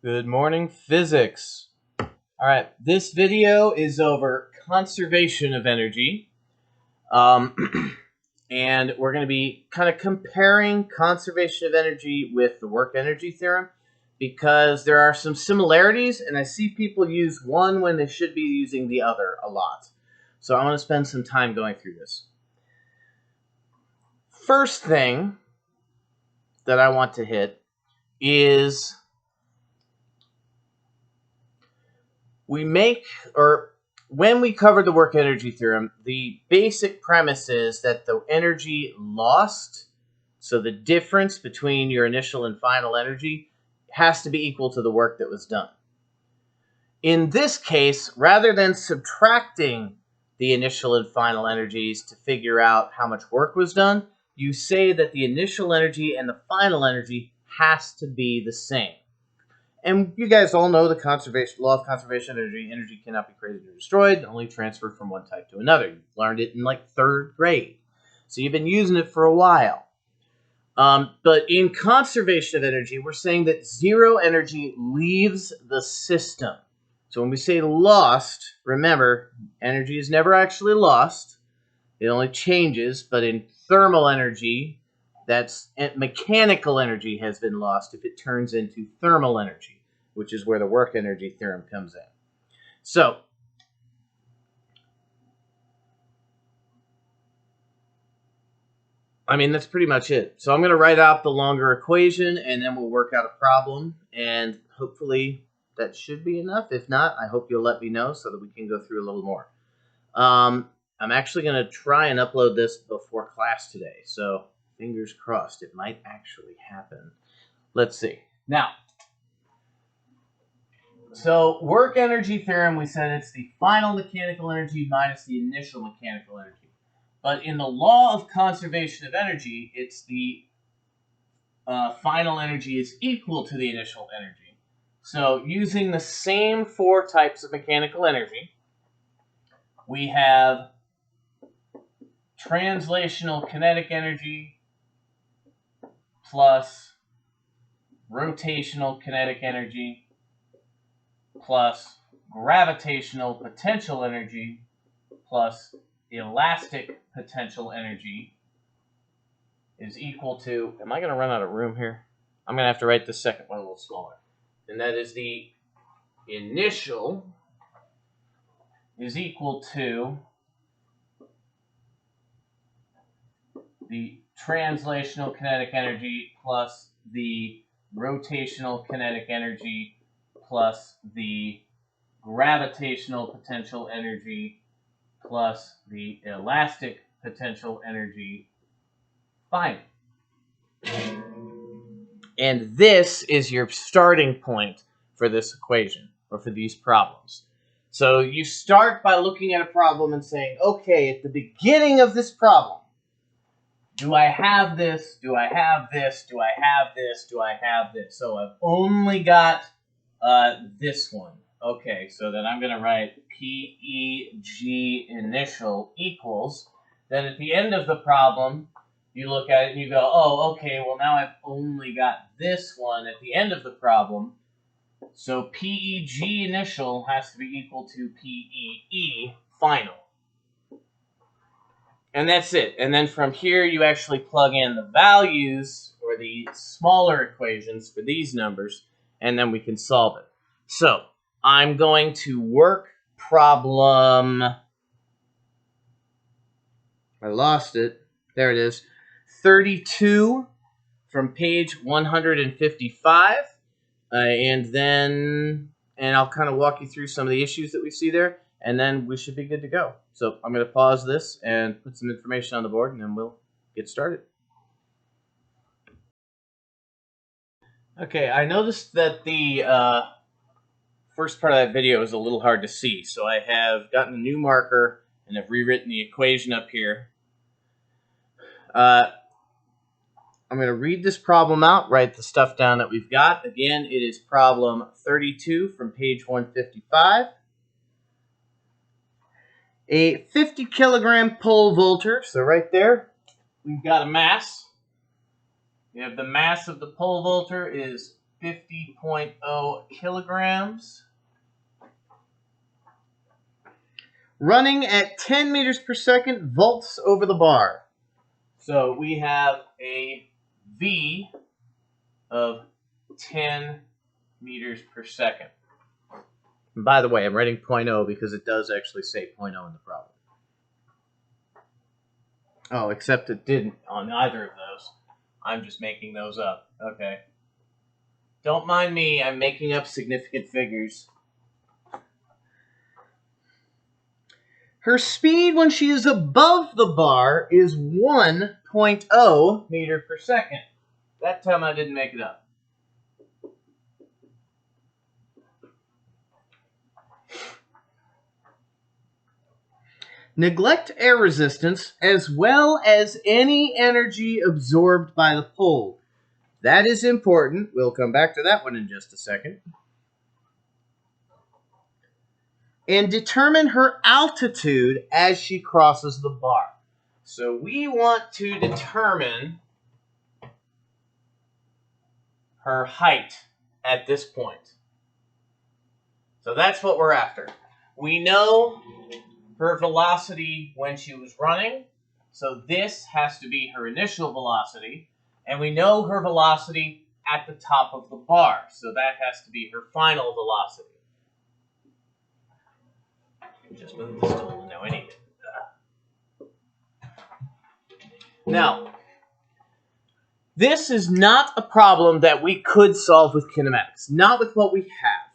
Good morning, physics. All right, this video is over conservation of energy. And we're going to be kind of comparing conservation of energy with the work energy theorem because there are some similarities, and I see people use one when they should be using the other a lot. So I want to spend some time going through this. First thing that I want to hit is when we covered the work energy theorem, the basic premise is that the energy lost, so the difference between your initial and final energy, has to be equal to the work that was done. In this case, rather than subtracting the initial and final energies to figure out how much work was done, you say that the initial energy and the final energy has to be the same. And you guys all know the law of conservation of energy. Energy cannot be created or destroyed, only transferred from one type to another. You learned it in like 3rd grade. So you've been using it for a while. But in conservation of energy, we're saying that zero energy leaves the system. So when we say lost, remember, energy is never actually lost. It only changes. But in thermal energy, mechanical energy has been lost if it turns into thermal energy, which is where the work energy theorem comes in. So, that's pretty much it. So I'm going to write out the longer equation, and then we'll work out a problem, and hopefully that should be enough. If not, I hope you'll let me know so that we can go through a little more. I'm actually going to try and upload this before class today, so fingers crossed it might actually happen. Let's see. Now, so work energy theorem, we said it's the final mechanical energy minus the initial mechanical energy. But in the law of conservation of energy, it's the final energy is equal to the initial energy. So using the same 4 types of mechanical energy, we have translational kinetic energy plus rotational kinetic energy plus gravitational potential energy plus elastic potential energy is equal to, am I going to run out of room here? I'm going to have to write the second one a little smaller. And that is the initial is equal to the translational kinetic energy plus the rotational kinetic energy plus the gravitational potential energy plus the elastic potential energy final. And this is your starting point for this equation, or for these problems. So you start by looking at a problem and saying, okay, at the beginning of this problem, do I have this? Do I have this? Do I have this? Do I have this? So I've only got this one. Okay, so then I'm going to write PEG initial equals. Then at the end of the problem, you look at it and you go, oh, okay, well now I've only got this one at the end of the problem. So PEG initial has to be equal to PEE final. And that's it. And then from here, you actually plug in the values or the smaller equations for these numbers, and then we can solve it. So I'm going to work problem. I lost it. There it is. 32 from page 155. And I'll kind of walk you through some of the issues that we see there, and then we should be good to go. So I'm going to pause this and put some information on the board, and then we'll get started. Okay, I noticed that the first part of that video is a little hard to see, so I have gotten a new marker and have rewritten the equation up here. I'm going to read this problem out, write the stuff down that we've got. Again, it is problem 32 from page 155. A 50 kilogram pole vaulter, so right there, we've got a mass. We have the mass of the pole vaulter is 50.0 kilograms. Running at 10 meters per second, volts over the bar. So we have a V of 10 meters per second. And by the way, I'm writing 0.0 because it does actually say 0.0 in the problem. Oh, except it didn't on either of those. I'm just making those up. Okay. Don't mind me, I'm making up significant figures. Her speed when she is above the bar is 1.0 meter per second. That time I didn't make it up. Neglect air resistance as well as any energy absorbed by the pole. That is important. We'll come back to that one in just a second. And determine her altitude as she crosses the bar. So we want to determine her height at this point. So that's what we're after. We know her velocity when she was running, so this has to be her initial velocity, and we know her velocity at the top of the bar, so that has to be her final velocity. Just move the stool. Now I need it. Now, this is not a problem that we could solve with kinematics, not with what we have.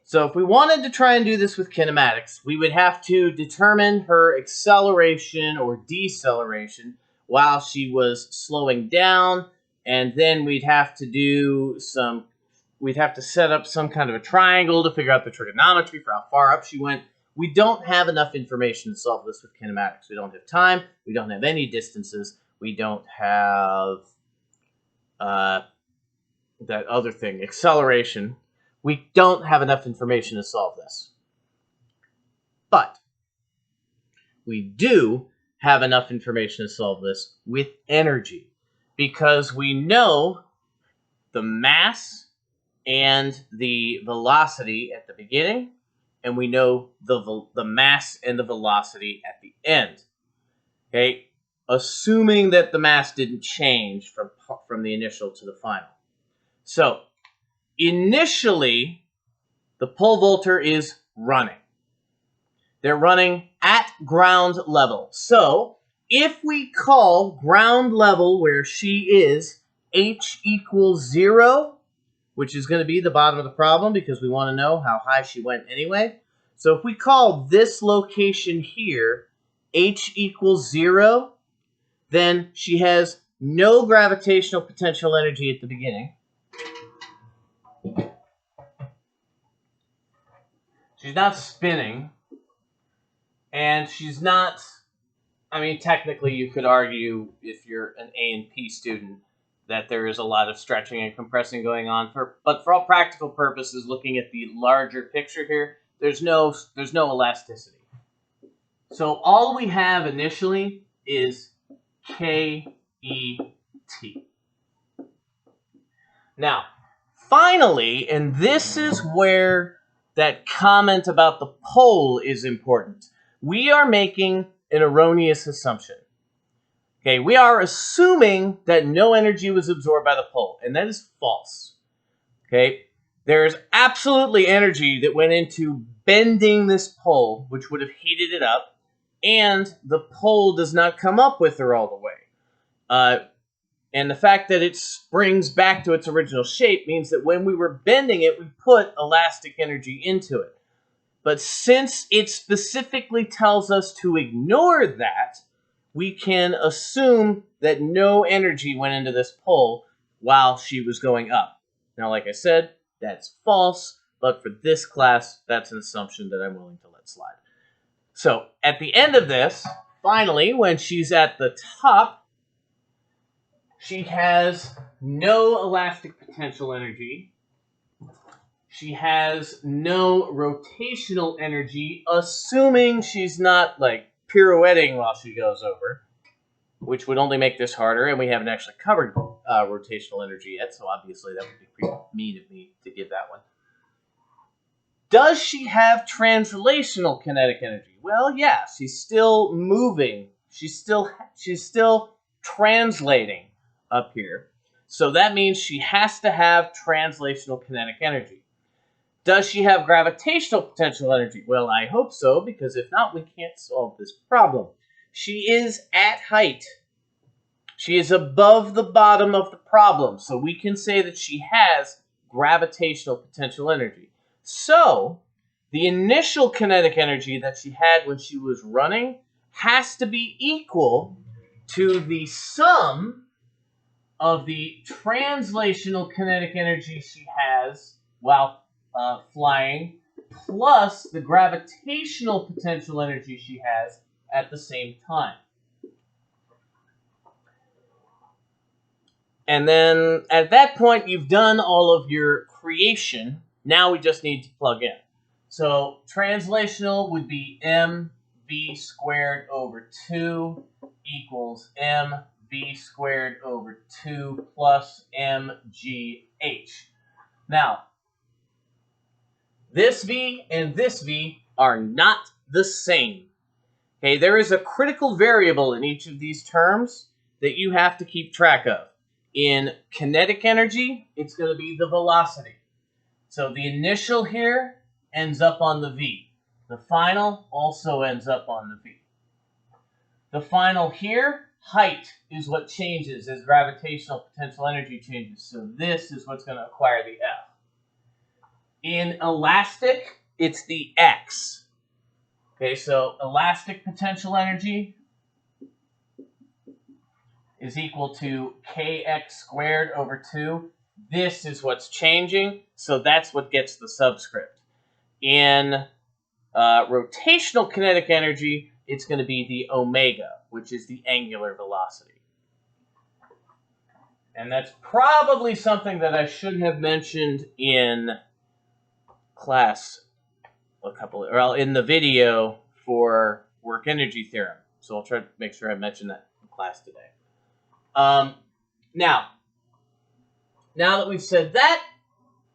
So if we wanted to try and do this with kinematics, we would have to determine her acceleration or deceleration while she was slowing down, and then we'd have to set up some kind of a triangle to figure out the trigonometry for how far up she went. We don't have enough information to solve this with kinematics. We don't have time. We don't have any distances. We don't have that other thing, acceleration. We don't have enough information to solve this. But we do have enough information to solve this with energy, because we know the mass and the velocity at the beginning, and we know the mass and the velocity at the end. Okay, assuming that the mass didn't change from the initial to the final. So initially, the pole vaulter is running. They're running at ground level. So if we call ground level where she is h equals 0, which is going to be the bottom of the problem because we want to know how high she went anyway. So if we call this location here h equals 0, then she has no gravitational potential energy at the beginning. She's not spinning, and she's not, I mean, technically you could argue, if you're an A and P student, that there is a lot of stretching and compressing going on. But for all practical purposes, looking at the larger picture here, there's no elasticity. So all we have initially is KET. Now, finally, and this is where that comment about the pole is important, we are making an erroneous assumption. Okay, we are assuming that no energy was absorbed by the pole, and that is false. Okay, there's absolutely energy that went into bending this pole, which would have heated it up, and the pole does not come up with her all the way. And the fact that it springs back to its original shape means that when we were bending it, we put elastic energy into it. But since it specifically tells us to ignore that, we can assume that no energy went into this pole while she was going up. Now, like I said, that's false, but for this class, that's an assumption that I'm willing to let slide. So, at the end of this, finally, when she's at the top, she has no elastic potential energy. She has no rotational energy, assuming she's not, like, pirouetting while she goes over, which would only make this harder, and we haven't actually covered rotational energy yet, so obviously that would be pretty mean of me to give that one. Does she have translational kinetic energy? Well, yeah, she's still moving. She's still translating up here. So that means she has to have translational kinetic energy. Does she have gravitational potential energy? Well, I hope so, because if not, we can't solve this problem. She is at height. She is above the bottom of the problem, so we can say that she has gravitational potential energy. So, the initial kinetic energy that she had when she was running has to be equal to the sum of the translational kinetic energy she has while flying plus the gravitational potential energy she has at the same time. And then at that point, you've done all of your creation. Now we just need to plug in. So translational would be mv squared over 2 equals mv squared over 2 plus mgh. Now, this v and this v are not the same. Okay, there is a critical variable in each of these terms that you have to keep track of. In kinetic energy, it's going to be the velocity. So the initial here ends up on the v. The final also ends up on the v. The final here, height, is what changes as gravitational potential energy changes. So this is what's going to acquire the F. In elastic, it's the x. Okay, so elastic potential energy is equal to kx squared over 2. This is what's changing, so that's what gets the subscript. In rotational kinetic energy, it's going to be the omega, which is the angular velocity. And that's probably something that I should have mentioned in class in the video for work energy theorem. So I'll try to make sure I mention that in class today. Now that we've said that,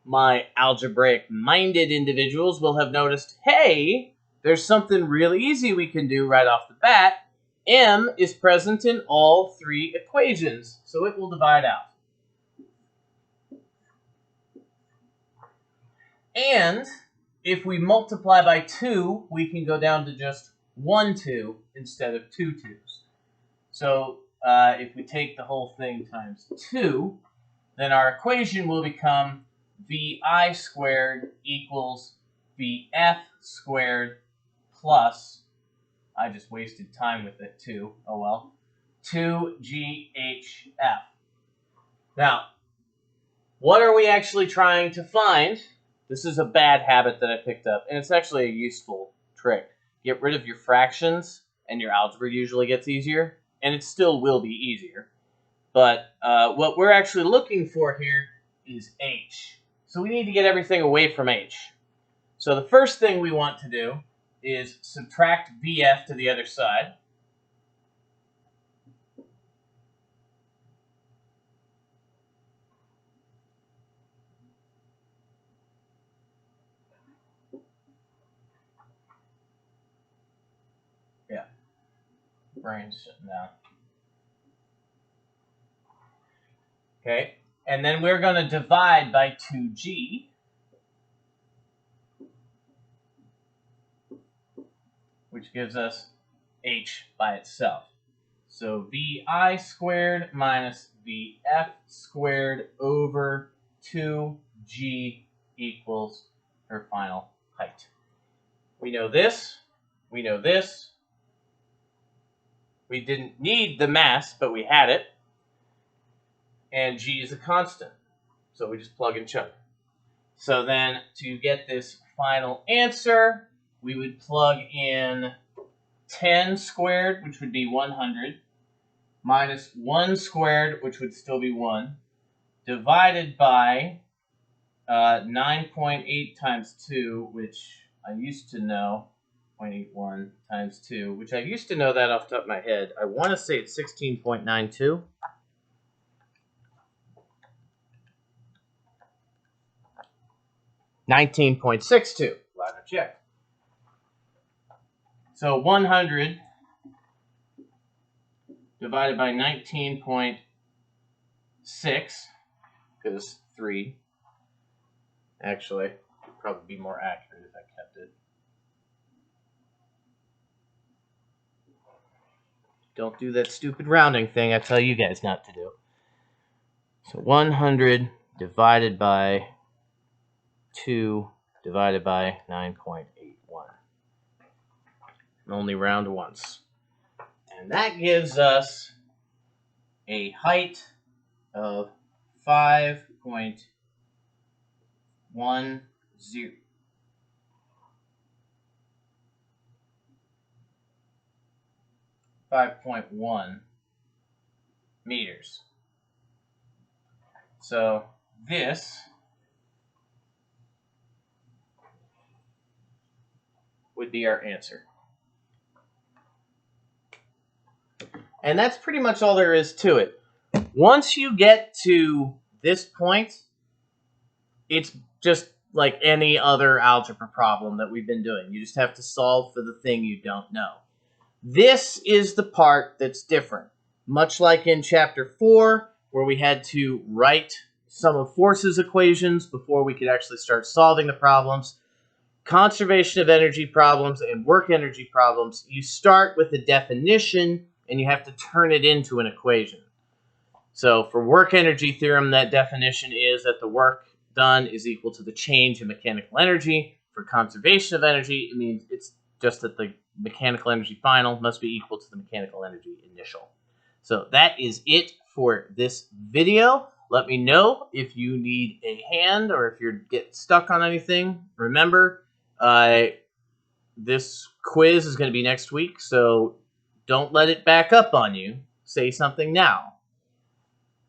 my algebraic-minded individuals will have noticed, hey, there's something really easy we can do right off the bat. M is present in all 3 equations, so it will divide out. And if we multiply by 2, we can go down to just 1 2 instead of 2 2's. So if we take the whole thing times 2, then our equation will become vi squared equals vf squared plus, I just wasted time with it too, oh well, 2ghf. Now, what are we actually trying to find? This is a bad habit that I picked up, and it's actually a useful trick. Get rid of your fractions, and your algebra usually gets easier, and it still will be easier. But what we're actually looking for here is h. So we need to get everything away from h. So the first thing we want to do is subtract vf to the other side. Yeah, brain's shutting down. Okay, and then we're going to divide by 2g, which gives us h by itself. So vi squared minus vf squared over 2g equals her final height. We know this. We know this. We didn't need the mass, but we had it. And g is a constant, so we just plug and chug. So then to get this final answer, we would plug in 10 squared, which would be 100, minus 1 squared, which would still be 1, divided by 9.8 times 2, which I used to know, 0.81 times 2, which I used to know that off the top of my head. I want to say it's 16.92. 19.62. Ladder check. So 100 divided by 19.6, because 3. Actually, would probably be more accurate if I kept it. Don't do that stupid rounding thing I tell you guys not to do. So 100 divided by 2 divided by 9.81. Only round once. And that gives us a height of 5.10. 5.1 meters. So this would be our answer. And that's pretty much all there is to it. Once you get to this point, it's just like any other algebra problem that we've been doing. You just have to solve for the thing you don't know. This is the part that's different. Much like in Chapter 4, where we had to write sum of forces equations before we could actually start solving the problems, conservation of energy problems and work energy problems, you start with a definition and you have to turn it into an equation. So for work energy theorem, that definition is that the work done is equal to the change in mechanical energy. For conservation of energy, it means it's just that the mechanical energy final must be equal to the mechanical energy initial. So that is it for this video. Let me know if you need a hand or if you're getting stuck on anything. Remember, this quiz is going to be next week, so don't let it back up on you. Say something now.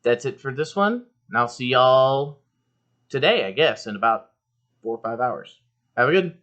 That's it for this one, and I'll see y'all today, I guess, in about 4 or 5 hours. Have a good